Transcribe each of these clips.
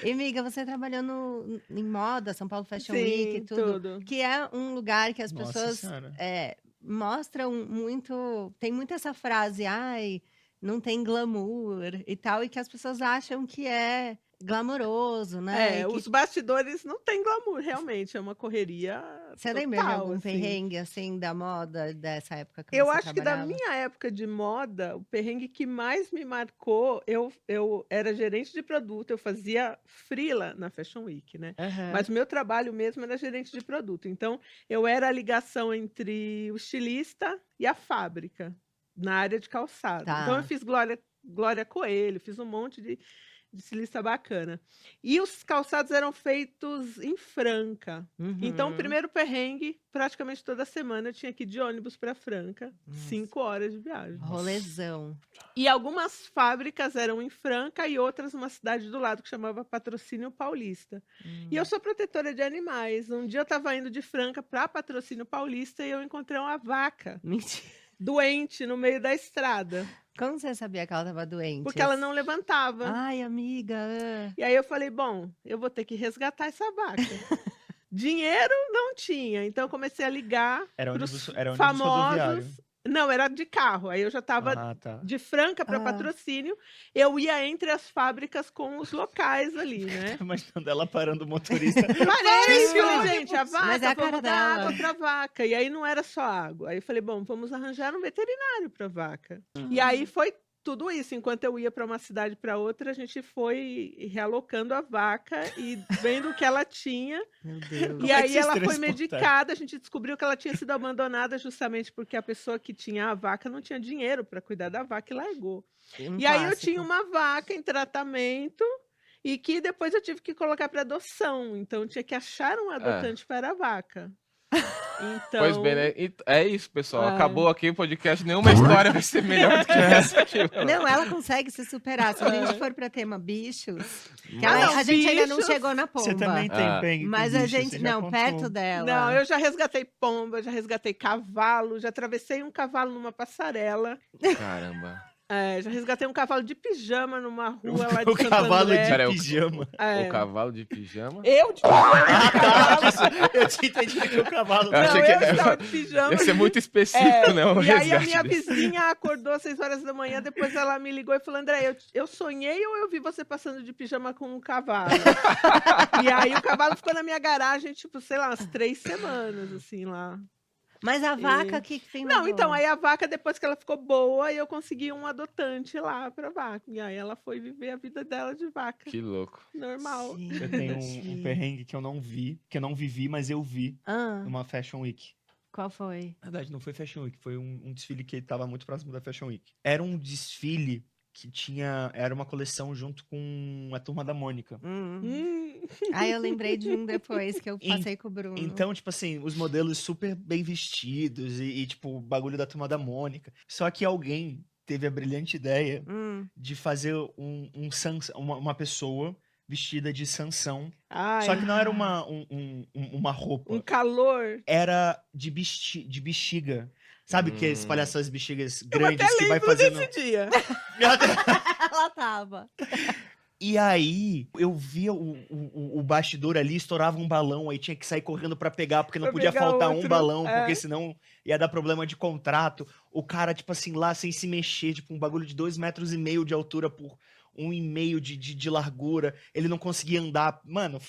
E, amiga, você trabalhou em moda, São Paulo Fashion Week e Sim, tudo, tudo. que é um lugar que as Nossa pessoas senhora. mostram muito. Tem muito essa frase, ai, não tem glamour e tal, e que as pessoas acham que é glamouroso, né? E Os que bastidores não tem glamour, realmente, é uma correria você lembra de total, algum assim. perrengue assim da moda dessa época que Eu você acho que da trabalhava? minha época de moda, o perrengue que mais me marcou, eu era gerente de produto, eu fazia freela na Fashion Week, né, mas Aham. o meu trabalho mesmo era gerente de produto, então eu era a ligação entre o estilista e a fábrica, na área de calçado. Então eu Tá. fiz Glória Coelho, fiz um monte de estilista bacana. E os calçados eram feitos em Franca. Então, o Uhum. primeiro perrengue, praticamente toda semana eu tinha que ir de ônibus para Franca, Nossa. 5 horas de viagem. Nossa. Rolezão. E algumas fábricas eram em Franca e outras numa cidade do lado que chamava Patrocínio Paulista. E eu Hum. sou protetora de animais. Um dia eu estava indo de Franca para Patrocínio Paulista e eu encontrei uma vaca Mentira. doente no meio da estrada, Como você sabia que ela estava doente? porque ela não levantava. Ai, amiga. E aí eu falei: "Bom, eu vou ter que resgatar essa vaca". Dinheiro não tinha, então eu comecei a ligar para os Era ônibus famosos. rodoviário. Não, era de carro, aí eu já estava Ah, tá. de Franca para Ah, Patrocínio, eu ia entre as fábricas com os locais ali, né. Tô imaginando ela parando o motorista. Parei, Esse falei: ônibus! "Gente, a mas é vaca, a cara vamos dar água dela. pra vaca", e aí não era só água, aí eu falei: "Bom, vamos arranjar um veterinário pra vaca". E aí foi tudo isso, enquanto eu ia para uma cidade para outra, a gente foi realocando a vaca e vendo o que ela tinha. Meu E Deus. Como é que aí vocês ela foi transportaram? medicada, a gente descobriu que ela tinha sido abandonada justamente porque a pessoa que tinha a vaca não tinha dinheiro para cuidar da vaca e largou. Um E aí eu tinha clássico. uma vaca em tratamento e que depois eu tive que colocar para adoção, então eu tinha que achar um É. adotante para a vaca. Pois bem, Então né? É isso, pessoal. é. Acabou aqui o podcast. Nenhuma história vai ser melhor do que essa aqui. Não, ela consegue se superar. Se a gente É. for para tema bichos, que Ah, ela, não, a Nossa. gente ainda não bichos. chegou na Você também pomba, tem Ah, perrengue com mas a bicho, gente você já não, perto contou. Não, dela. eu já resgatei pomba, já resgatei cavalo, já atravessei um cavalo numa passarela. caramba. Já resgatei um cavalo de pijama numa rua lá de O Santo cavalo de André. Pera aí, pijama. o É. cavalo de pijama? Eu de pijama e o Ah, tá. cavalo. Eu tinha entendido que o cavalo Eu achei Não, que eu estava de ia pijama. ser muito específico, né? O E aí a resgate minha desse. vizinha acordou às 6 horas da manhã, depois ela me ligou e falou: "André, eu sonhei ou eu vi você passando de pijama com um cavalo?". E aí o cavalo ficou na minha garagem, tipo, sei lá, umas 3 semanas, assim, lá. Mas a vaca, E o que que tem não, então, levou? aí a vaca, depois que ela ficou boa, eu consegui um adotante lá pra vaca. E aí ela foi viver a vida dela de vaca, Que louco. normal. Eu tenho um Gente. perrengue que eu não vi, que eu não vivi, mas eu vi Ah, numa Fashion Week. qual foi? Na verdade, não foi Fashion Week, foi um desfile que estava muito próximo da Fashion Week. Era um desfile que era uma coleção junto com a Turma da Mônica. Hum. Aí eu lembrei de um depois que eu En- passei com o Bruno. Então, tipo assim, os modelos super bem vestidos tipo, o bagulho da Turma da Mônica. Só que alguém teve a brilhante ideia Hum. de fazer uma pessoa vestida de Sansão. Ai, Só que não era uma roupa. um calor. Era de bexiga. Sabe que as Hum. palhaças bexigas Eu até grandes que vai lembro fazendo. desse dia. Ela tava. E aí, eu via o bastidor ali, estourava um balão, aí tinha que sair correndo pra pegar, porque não Pra podia pegar faltar um outro, balão, é. porque senão ia dar problema de contrato. O cara, tipo assim, lá sem se mexer, tipo, um bagulho de 2,5 metros de altura por 1,5 de largura. Ele não conseguia andar. Mano,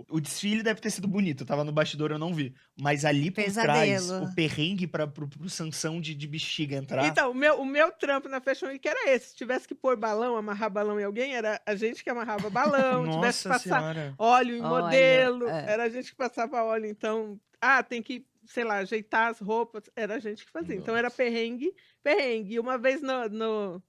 o desfile deve ter sido bonito, eu tava no bastidor, eu não vi. Mas ali por trás, Pesadelo. o perrengue pro Sansão de bexiga entrar. Então, o meu trampo na Fashion Week era esse. Se tivesse que pôr balão, amarrar balão em alguém, era a gente que amarrava balão. Tivesse que Nossa passar senhora. óleo em Olha, modelo, é. era a gente que passava óleo. Então, tem que, sei lá, ajeitar as roupas, era a gente que fazia. Então era Nossa. perrengue, perrengue. E uma vez no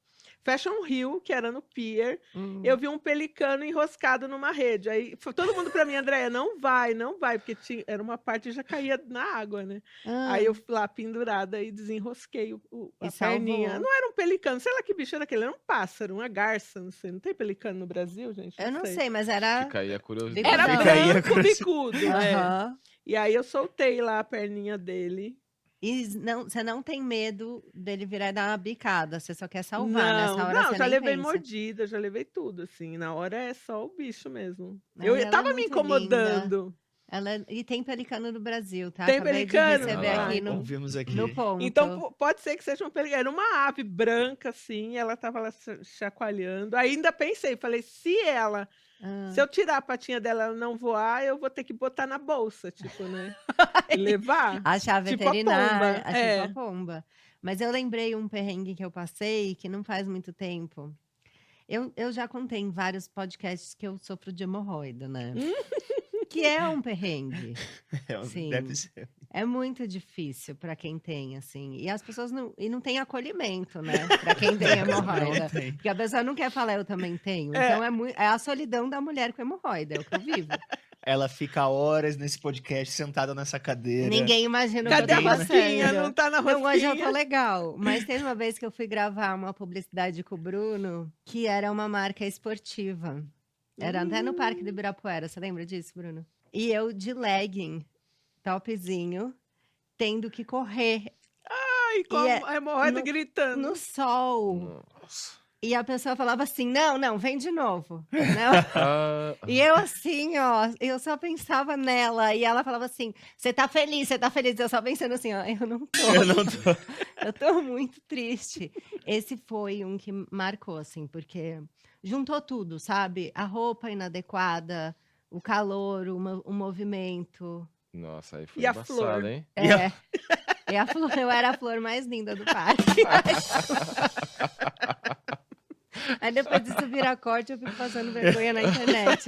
Fashion Rio, que era no Pier, eu vi um pelicano enroscado numa rede. Aí foi todo mundo pra mim: "Andréia, não vai, não vai", porque era uma parte que já caía na água, né. Ah, Aí eu fui lá pendurada e desenrosquei E a perninha. salvou. Não era um pelicano, sei lá que bicho era aquele, era um pássaro, uma garça, não sei. Não tem pelicano no Brasil, gente? eu não sei, mas era. Fica aí a curiosidade. Era Bicudão. Fica aí a branco, curiosidade. bicudo, é. Aham. E aí eu soltei lá a perninha dele E você não tem medo dele virar e dar uma bicada, você só quer salvar, nessa hora Não, você já nem levei pensa. mordida, já levei tudo, assim. Na hora é só o bicho mesmo. Ai, Eu ela é tava me muito incomodando. E tem pelicano no Brasil, tá? Tem Acabei de pelicano? receber Ah, aqui então- Vimos aqui. no ponto. Então pode ser que seja um pelicano. Era uma ave branca, assim, ela tava lá chacoalhando. Ainda pensei, falei, se eu tirar a patinha dela e ela não voar, eu vou ter que botar na bolsa, tipo, né? E levar. Achar a Tipo a veterinária, pomba, tipo a pomba. Mas eu lembrei um perrengue que eu passei, que não faz muito tempo. Eu já contei em vários podcasts que eu sofro de hemorroida, né? Que é um perrengue. Sim. Deve ser. É muito difícil para quem tem, assim. E as pessoas não têm acolhimento, né? Para quem tem hemorroida. Não tem. Porque a pessoa não quer falar, eu também tenho. Então é a solidão da mulher com hemorroida, é o que eu vivo. Ela fica horas nesse podcast sentada nessa cadeira. Ninguém imagina o que eu Cadê tô a rosquinha? passando. Não tá na Não, hoje eu rosquinha? tô legal. Mas teve uma vez que eu fui gravar uma publicidade com o Bruno, que era uma marca esportiva. Era até no Parque do Ibirapuera. Você lembra disso, Bruno? E eu de legging, topzinho, tendo que correr Ai, com E a hemorroida no- gritando. no sol. Nossa. E a pessoa falava assim, não, vem de novo. Não. Ah, E eu assim, ó, eu só pensava nela. E ela falava assim, você tá feliz, você tá feliz. Eu só pensando assim, ó, eu não tô. Eu não tô. Eu tô muito triste. Esse foi um que marcou, assim, porque juntou tudo, sabe? A roupa inadequada, o calor, o movimento. nossa, aí foi E a embaçado, flor? hein? E a flor, eu era a flor mais linda do parque. Aí depois disso vira corte, eu fico passando vergonha na internet.